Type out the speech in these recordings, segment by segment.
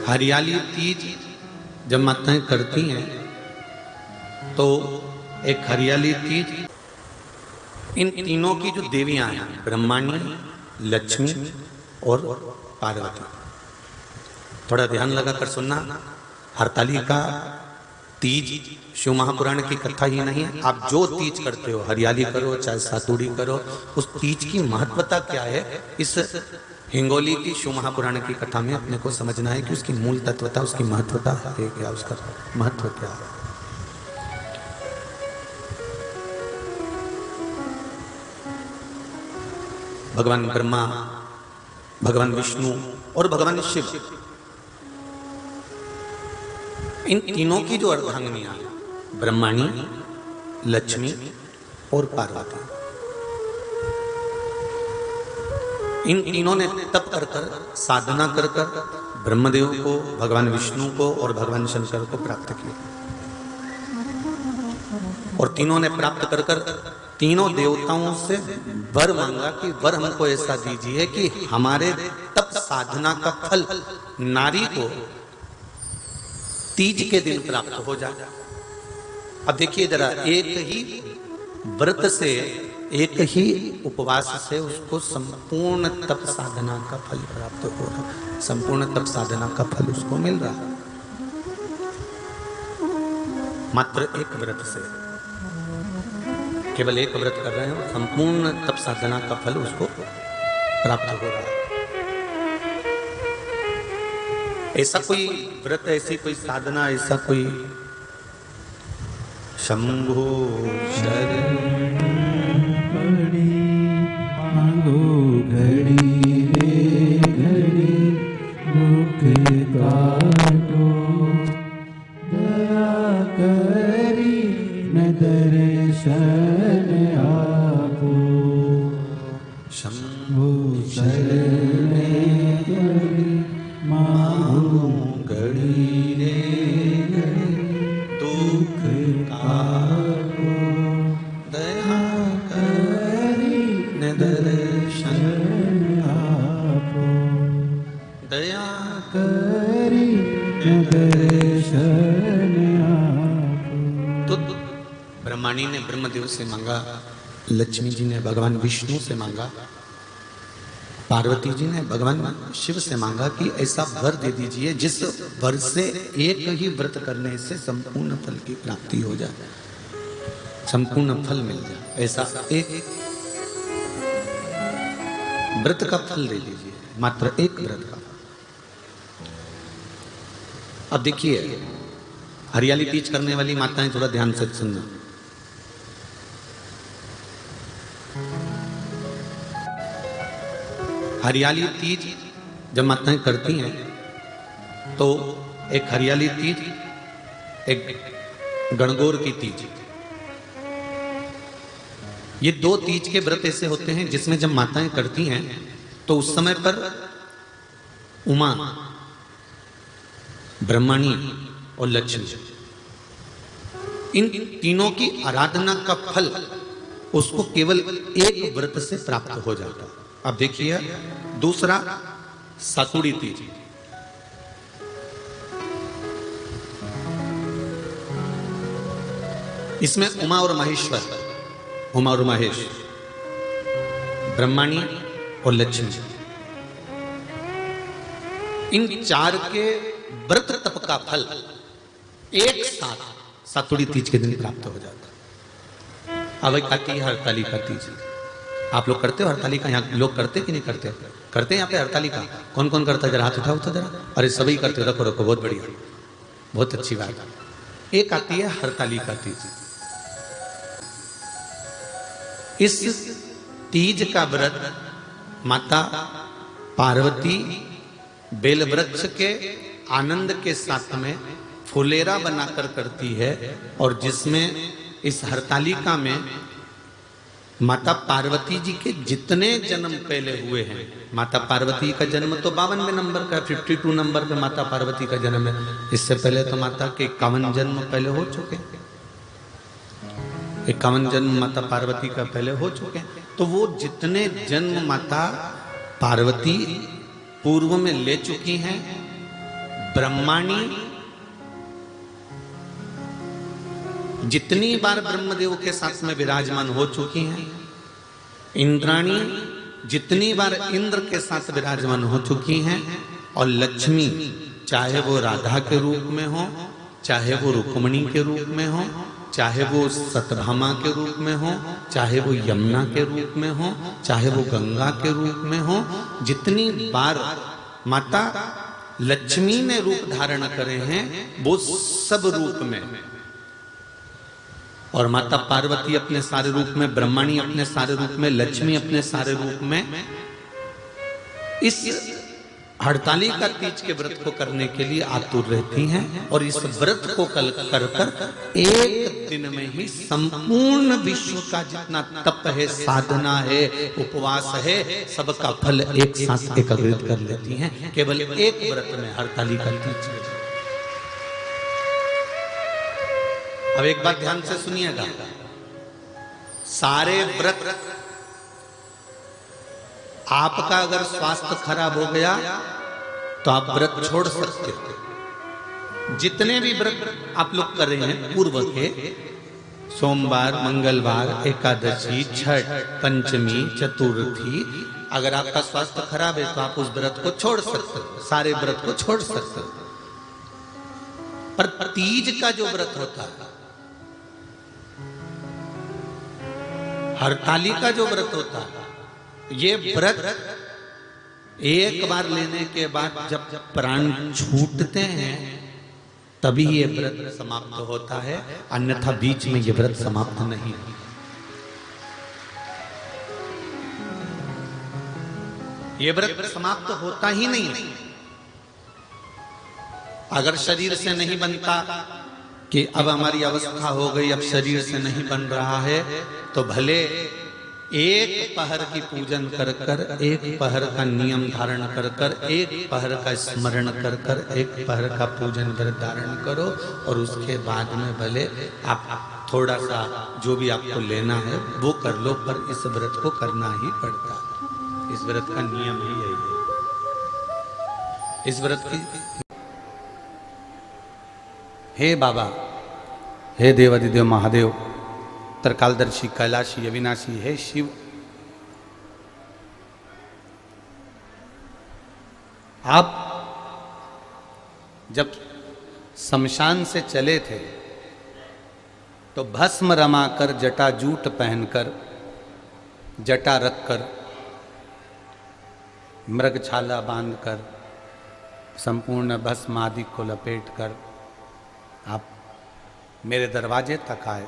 हरियाली तीज जब माताएं करती हैं तो एक हरियाली तीज इन तीनों की जो देवियां हैं ब्रह्माणी, लक्ष्मी और पार्वती, थोड़ा ध्यान लगाकर सुनना। हरतालिका तीज शिव महापुराण की कथा ही नहीं है। आप जो तीज करते हो, हरियाली करो चाहे सातुड़ी करो, उस तीज की महत्वता क्या है, इस हिंगोली की शिव महापुराण की कथा में अपने को समझना है कि उसकी मूल तत्वता, उसकी महत्वता है क्या, उसका महत्व क्या है। भगवान ब्रह्मा, भगवान विष्णु और भगवान शिव, इन तीनों की जो अर्धांगिनियां ब्रह्माणी, लक्ष्मी और पार्वती, इन तीनों ने तप कर कर, साधना कर कर ब्रह्मदेव को, भगवान विष्णु को और भगवान शंकर को प्राप्त किया। और तीनों ने प्राप्त कर कर तीनों देवताओं से वर मांगा कि वर हमको ऐसा दीजिए कि हमारे तप साधना का फल नारी को तीज के दिन प्राप्त हो जाए। अब देखिए जरा, एक ही व्रत से, एक ही उपवास से उसको संपूर्ण तप साधना का फल प्राप्त हो रहा, संपूर्ण तप साधना का फल उसको मिल रहा। मात्र एक व्रत से, केवल एक व्रत कर रहे हैं, संपूर्ण तप साधना का फल उसको प्राप्त हो रहा है। ऐसा कोई व्रत, ऐसी कोई साधना, ऐसा कोई शंभो शरण पड़ी मांगो घड़ी रे घड़ी दुख काटो, दया करी न दर्शन आपो, शंभो शरण पड़ी मांगो घड़ी रे घड़ी दुख काटो, दया करी न दर्शन आपो, दया करी न दर्शन आपो। तो ब्रह्माणी ने ब्रह्मदेव से मांगा, लक्ष्मी जी ने भगवान विष्णु से मांगा, पार्वती जी ने भगवान शिव से मांगा कि ऐसा वर दे दीजिए जिस वर से एक ही व्रत करने से संपूर्ण फल की प्राप्ति हो जाए, संपूर्ण फल मिल जाए। ऐसा एक व्रत का फल दे दीजिए, मात्र एक व्रत का। अब देखिए, हरियाली तीज करने वाली माताएं थोड़ा ध्यान से सुनना। हरियाली तीज जब माताएं करती हैं तो एक हरियाली तीज, एक गणगौर की तीज, ये दो तीज के व्रत ऐसे होते हैं जिसमें जब माताएं करती हैं तो उस समय पर उमा, ब्रह्माणी और लक्ष्मी, इन तीनों की आराधना का फल उसको केवल एक व्रत से प्राप्त हो जाता है। अब देखिए दूसरा, सातुड़ी तीज। इसमें उमा और महेश्वर, उमा और महेश, ब्रह्माणी और लक्ष्मी, इन चार के व्रत तप का फल एक साथ सातुड़ी तीज के दिन प्राप्त हो जाता है। अब एक आती है हरतालिका तीज। आप लोग करते हो हरतालिका? यहाँ लोग करते कि नहीं करते? करते हैं यहाँ पे हरतालिका? कौन कौन करता है? जरा हाथ उठाओ तो जरा। अरे सभी करते हो, रखो रखो, बहुत बढ़िया, बहुत अच्छी बात। एक आती है हरतालिका तीज। इस तीज का व्रत माता पार्वती बेल वृक्ष के आनंद के साथ में फुलेरा बनाकर करती है, और जिसमें इस हरतालिका में माता पार्वती जी के जितने जन्म पहले हुए हैं, माता पार्वती का जन्म तो 52वें नंबर का, 52 नंबर पे माता पार्वती का जन्म है। इससे पहले तो माता के 51 जन्म पहले हो चुके, 51 जन्म माता पार्वती का पहले हो चुके हैं। तो वो जितने जन्म माता पार्वती पूर्व में ले चुकी हैं, ब्रह्माणी जितनी बार ब्रह्मदेव के साथ में विराजमान हो चुकी हैं, इंद्राणी जितनी बार इंद्र के साथ विराजमान हो चुकी हैं, और लक्ष्मी चाहे वो राधा के रूप में हो, चाहे वो रुक्मिणी के रूप में हो, चाहे वो सत्यभामा के रूप में हो, चाहे वो यमुना के रूप में हो, चाहे वो गंगा के रूप में हो, जितनी बार माता लक्ष्मी ने रूप धारण करे हैं वो सब रूप में, और माता पार्वती अपने सारे रूप में, ब्रह्माणी अपने सारे रूप में, लक्ष्मी अपने सारे रूप में इस हड़तालिका तीज के व्रत को करने के लिए आतुर रहती हैं। और इस व्रत को कल कर कर एक दिन में ही संपूर्ण विश्व का जितना तप है, साधना है, उपवास है, सबका फल एक साथ एकत्रित कर लेती हैं केवल एक व्रत में, हड़तालिका तीज। अब एक बात ध्यान से सुनिएगा, सारे व्रत आपका अगर स्वास्थ्य खराब हो गया तो आप व्रत छोड़ सकते हो। जितने भी व्रत आप लोग कर रहे हैं पूर्व के, सोमवार, मंगलवार, एकादशी, छठ, पंचमी, चतुर्थी, अगर आपका स्वास्थ्य खराब है तो आप उस व्रत को छोड़ सकते हो, सारे व्रत को छोड़ सकते हो। पर तीज का जो व्रत होता है, हरतालिका जो व्रत होता है, ये व्रत एक बार लेने के बाद जब प्राण छूटते हैं तभी ये व्रत समाप्त होता है, अन्यथा बीच में ये व्रत समाप्त नहीं। ये व्रत समाप्त होता ही नहीं। अगर शरीर से नहीं बनता कि अब हमारी अवस्था हो गई, अब शरीर से नहीं बन रहा है, तो भले एक पहर की पूजन कर कर, एक पहर का नियम धारण कर कर, एक पहर का स्मरण कर कर, एक पहर का पूजन व्रत धारण करो, और उसके बाद में भले आप थोड़ा सा जो भी आपको लेना है वो कर लो, पर इस व्रत को करना ही पड़ता है। इस व्रत का नियम ही यही है। इस व्रत की, हे बाबा, हे देवादिदेव महादेव, त्रिकालदर्शी, कैलाशी, अविनाशी, हे शिव, आप जब शमशान से चले थे तो भस्म रमाकर, जटा जूट पहनकर, जटा रखकर, मृगछाला बांधकर, संपूर्ण भस्म आदि को लपेटकर आप मेरे दरवाजे तक आए।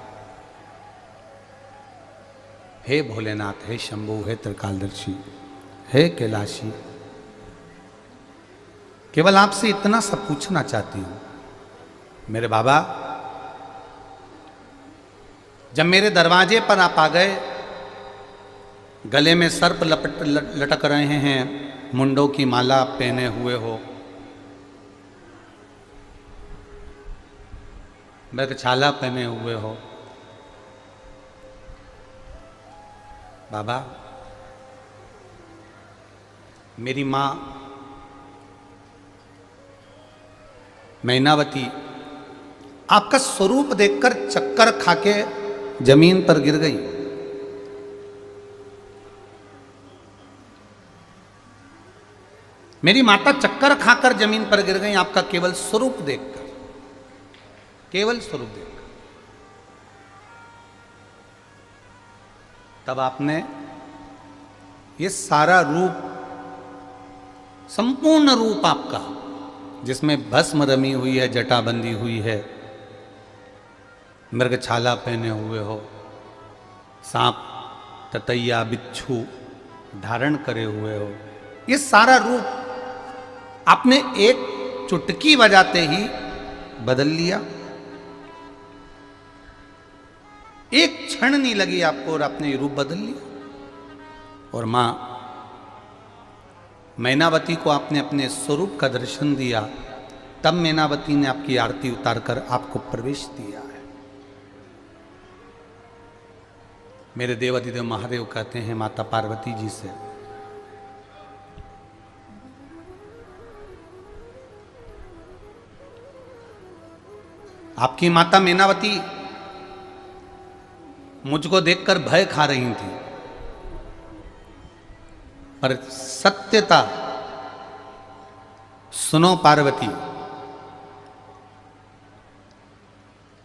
हे भोलेनाथ, हे शंभु, हे त्रिकालदर्शी, हे कैलाशी, केवल आपसे इतना सा पूछना चाहती हूं मेरे बाबा, जब मेरे दरवाजे पर आप आ गए, गले में सर्प लटक रहे हैं, मुंडों की माला पहने हुए हो, मृगछाला पहने हुए हो, बाबा, मेरी माँ मैनावती आपका स्वरूप देखकर चक्कर खाके जमीन पर गिर गई। मेरी माता चक्कर खाकर जमीन पर गिर गई आपका केवल स्वरूप देखकर, केवल स्वरूप देखकर। तब आपने ये सारा रूप, संपूर्ण रूप आपका, जिसमें भस्म रमी हुई है, जटा बंदी हुई है, मृगछाला पहने हुए हो, सांप, ततैया, बिच्छू धारण करे हुए हो, ये सारा रूप आपने एक चुटकी बजाते ही बदल लिया। एक क्षण नहीं लगी आपको और आपने रूप बदल लिया। और मां मैनावती को आपने अपने स्वरूप का दर्शन दिया, तब मैनावती ने आपकी आरती उतारकर आपको प्रवेश दिया है। मेरे देवादिदेव महादेव कहते हैं माता पार्वती जी से, आपकी माता मीनावती मुझको देखकर भय खा रही थी, पर सत्यता सुनो पार्वती,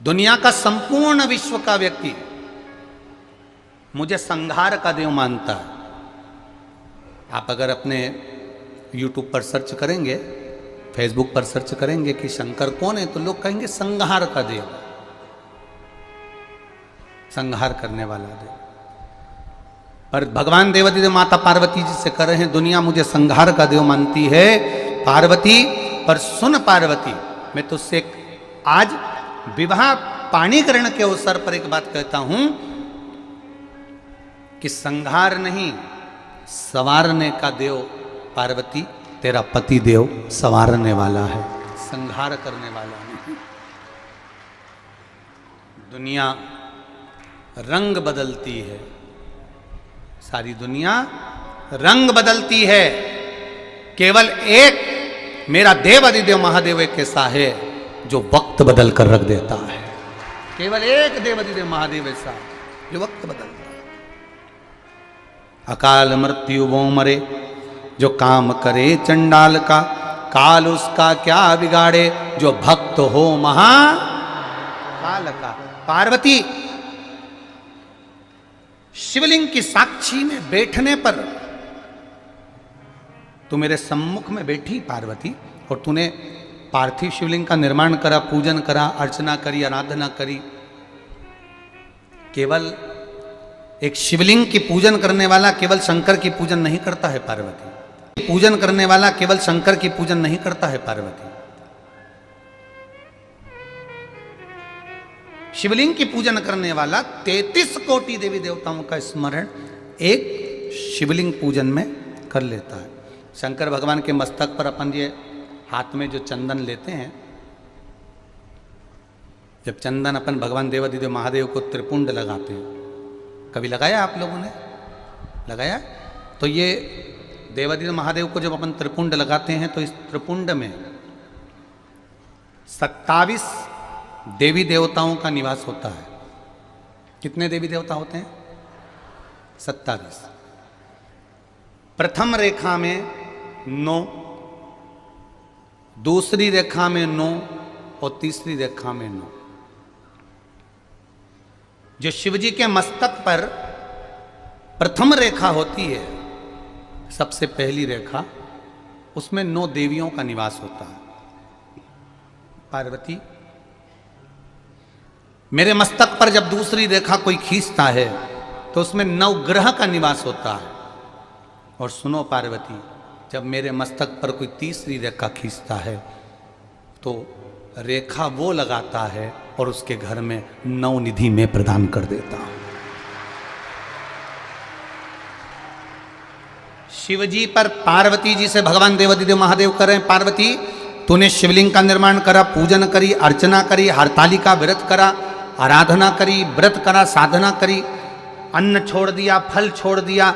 दुनिया का संपूर्ण विश्व का व्यक्ति मुझे संहार का देव मानता है। आप अगर अपने YouTube पर सर्च करेंगे, फेसबुक पर सर्च करेंगे कि शंकर कौन है, तो लोग कहेंगे संहार का देव, संहार करने वाला देव। पर भगवान देवादिदेव माता पार्वती जी से कर रहे हैं, दुनिया मुझे संहार का देव मानती है पार्वती, पर सुन पार्वती, मैं तुझसे आज विवाह पाणीकरण के अवसर पर एक बात कहता हूं कि संहार नहीं, संवारने का देव पार्वती, तेरा पति देव संवारने वाला है, संहार करने वाला नहीं। दुनिया रंग बदलती है, सारी दुनिया रंग बदलती है, केवल एक मेरा देव अधिदेव महादेव एक ऐसा है जो वक्त बदल कर रख देता है। केवल एक देव अधिदेव महादेव ऐसा जो वक्त बदलता है। अकाल मृत्यु वो मरे जो काम करे चंडाल का, काल उसका क्या बिगाड़े जो भक्त हो महाकाल का। पार्वती शिवलिंग की साक्षी में बैठने पर तू मेरे सम्मुख में बैठी पार्वती, और तूने पार्थिव शिवलिंग का निर्माण करा, पूजन करा, अर्चना करी, आराधना करी। केवल एक शिवलिंग की पूजन करने वाला केवल शंकर की पूजन नहीं करता है पार्वती, पूजन करने वाला केवल शंकर की पूजन नहीं करता है पार्वती। शिवलिंग की पूजन करने वाला 33 कोटि देवी देवताओं का स्मरण एक शिवलिंग पूजन में कर लेता है। शंकर भगवान के मस्तक पर अपन ये हाथ में जो चंदन लेते हैं, जब चंदन अपन भगवान देवादिदेव महादेव को त्रिपुंड लगाते हैं, कभी लगाया आप लोगों ने? लगाया? तो ये देवादिदेव महादेव को जब अपन त्रिपुंड लगाते हैं तो इस त्रिपुंड में 27 देवी देवताओं का निवास होता है। कितने देवी देवता होते हैं? 27। प्रथम रेखा में 9, दूसरी रेखा में 9 और तीसरी रेखा में 9। जो शिवजी के मस्तक पर प्रथम रेखा होती है, सबसे पहली रेखा, उसमें 9 देवियों का निवास होता है। पार्वती, मेरे मस्तक पर जब दूसरी रेखा कोई खींचता है तो उसमें 9 ग्रह का निवास होता है। और सुनो पार्वती, जब मेरे मस्तक पर कोई तीसरी रेखा खींचता है तो रेखा वो लगाता है और उसके घर में 9 निधि में प्रदान कर देता हूं। शिवजी पर पार्वती जी से भगवान देवादिदेव महादेव कर रहे हैं, पार्वती तूने शिवलिंग का निर्माण करा, पूजन करी, अर्चना करी, हरतालिका व्रत करा, आराधना करी, व्रत करा, साधना करी, अन्न छोड़ दिया, फल छोड़ दिया,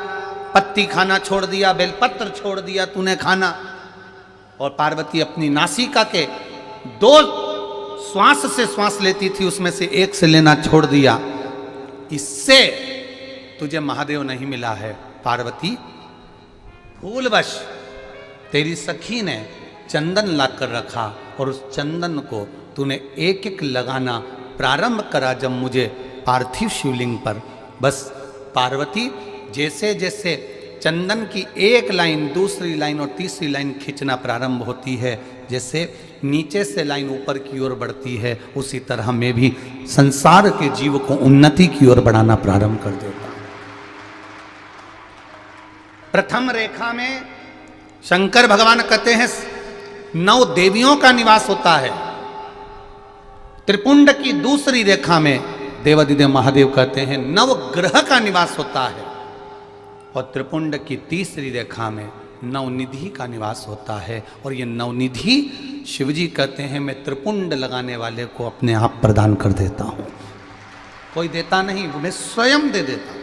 पत्ती खाना छोड़ दिया, बेलपत्र छोड़ दिया तूने खाना। और पार्वती अपनी नासिका के 2 श्वास से श्वास लेती थी, उसमें से एक से लेना छोड़ दिया। इससे तुझे महादेव नहीं मिला है पार्वती। भूलवश तेरी सखी ने चंदन लाकर रखा और उस चंदन को तूने एक एक लगाना प्रारंभ करा जब मुझे पार्थिव शिवलिंग पर। बस पार्वती, जैसे जैसे चंदन की एक लाइन, दूसरी लाइन और तीसरी लाइन खींचना प्रारंभ होती है, जैसे नीचे से लाइन ऊपर की ओर बढ़ती है, उसी तरह मैं भी संसार के जीव को उन्नति की ओर बढ़ाना प्रारंभ कर देता हूं। प्रथम रेखा में शंकर भगवान कहते हैं 9 देवियों का निवास होता है। त्रिपुंड की दूसरी रेखा में देवादिदेव महादेव कहते हैं 9 ग्रह का निवास होता है। और त्रिपुंड की तीसरी रेखा में 9 निधि का निवास होता है। और ये 9 निधि शिवजी कहते हैं मैं त्रिपुंड लगाने वाले को अपने आप प्रदान कर देता हूं। कोई देता नहीं, मैं स्वयं दे देता हूं।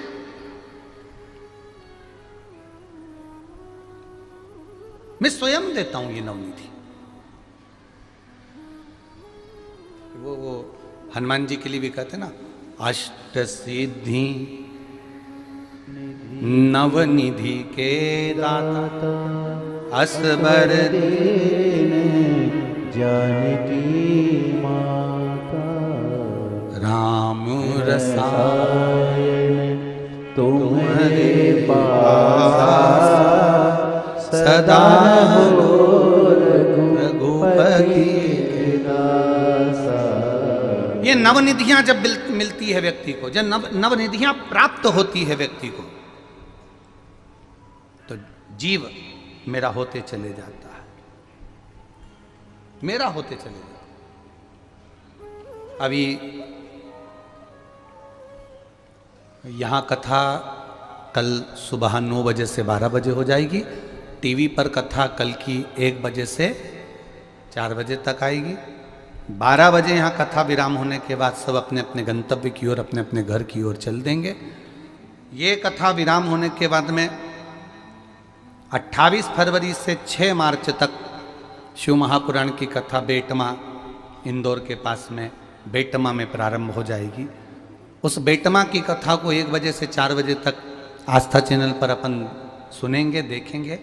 मैं स्वयं देता हूं ये 9 निधि। वो हनुमान जी के लिए भी कहते हैं ना, अष्ट सिद्धि नवनिधि के दाता असबर जानकी माता राम रसायन तुम्हारे पास सदा हो रघुपति के दासा। ये नवनिधियां जब मिलती है व्यक्ति को, जब नवनिधियां प्राप्त होती है व्यक्ति को, तो जीव मेरा होते चले जाता है, मेरा होते चले जाता है। अभी यहां कथा कल सुबह 9 बजे से 12 बजे हो जाएगी। टीवी पर कथा कल की 1 बजे से 4 बजे तक आएगी। 12 बजे यहाँ कथा विराम होने के बाद सब अपने अपने गंतव्य की ओर, अपने अपने घर की ओर चल देंगे। ये कथा विराम होने के बाद में 28 फरवरी से 6 मार्च तक शिव महापुराण की कथा बेटमा, इंदौर के पास में बेटमा में प्रारंभ हो जाएगी। उस बेटमा की कथा को 1 बजे से 4 बजे तक आस्था चैनल पर अपन सुनेंगे, देखेंगे।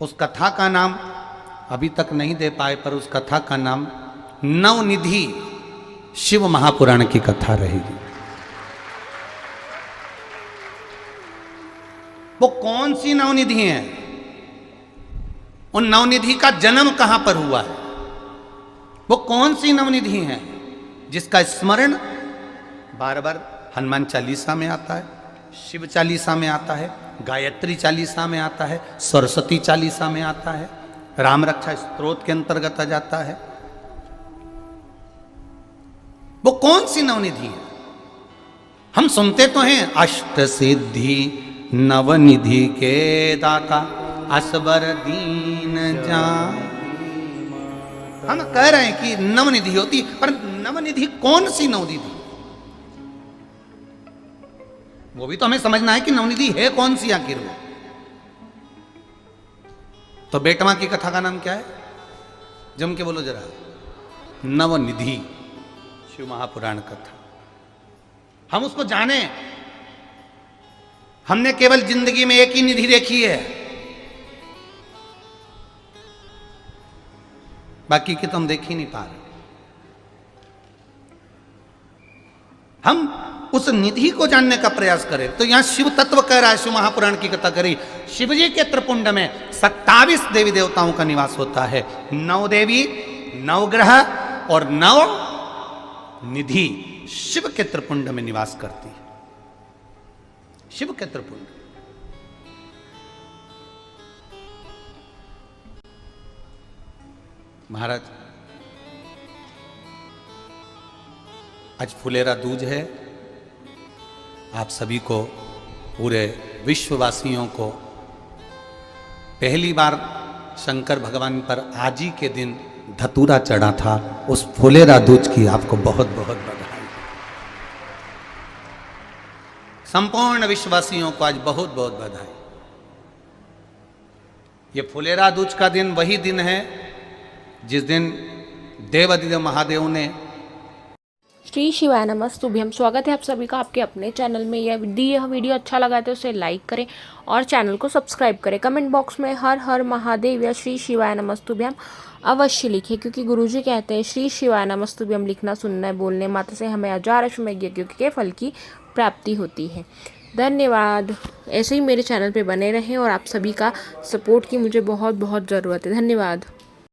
उस कथा का नाम अभी तक नहीं दे पाए, पर उस कथा का नाम नवनिधि शिव महापुराण की कथा रहेगी। वो कौन सी नवनिधि है? उन नवनिधि का जन्म कहां पर हुआ है? वो कौन सी नवनिधि है जिसका स्मरण बार बार हनुमान चालीसा में आता है, शिव चालीसा में आता है, गायत्री चालीसा में आता है, सरस्वती चालीसा में आता है, राम रक्षा स्तोत्र के अंतर्गत आ जाता है? वो कौन सी नवनिधि है? हम सुनते तो हैं अष्ट सिद्धि नवनिधि के दाता असबर दीन जान। हम कह रहे हैं कि नवनिधि होती, पर नवनिधि कौन सी नवनिधि? वो भी तो हमें समझना है कि नवनिधि है कौन सी आखिर वो। तो बेटमा की कथा का नाम क्या है? जम के बोलो जरा। नवनिधि शिव महापुराण कथा। हम उसको जाने। हमने केवल जिंदगी में एक ही निधि देखी है, बाकी की तो हम देख ही नहीं पा रहे। हम उस निधि को जानने का प्रयास करें। तो यहां शिव तत्व कह रहा है, शिव महापुराण की कथा करी। शिव जी के त्रिपुंड में 27 देवी देवताओं का निवास होता है। 9 देवी, 9 ग्रह और 9 निधि शिव के त्रिपुंड में निवास करती है। शिव के त्रिपुंड। महाराज, आज फुलेरा दूज है। आप सभी को, पूरे विश्ववासियों को पहली बार शंकर भगवान पर आज ही के दिन धतूरा चढ़ा था, उस फुलेरा दूज की आपको बहुत बहुत बधाई। संपूर्ण विश्ववासियों को आज बहुत बहुत बधाई। ये फुलेरा दूज का दिन वही दिन है जिस दिन देवादिदेव महादेव ने श्री शिवाय नमस्तुभ्यम। स्वागत है आप सभी का आपके अपने चैनल में। यह वीडियो अच्छा लगा है तो उसे लाइक करें और चैनल को सब्सक्राइब करें। कमेंट बॉक्स में हर हर महादेव या श्री शिवाय नमस्तुभ्यम अवश्य लिखें, क्योंकि गुरुजी कहते हैं श्री शिवाय नमस्तुभ्यम लिखना, सुनना, बोलने मात्र से हमें 1000 अश्वमेध यज्ञों के फल की प्राप्ति होती है। धन्यवाद। ऐसे ही मेरे चैनल पर बने रहें और आप सभी का सपोर्ट की मुझे बहुत बहुत ज़रूरत है। धन्यवाद।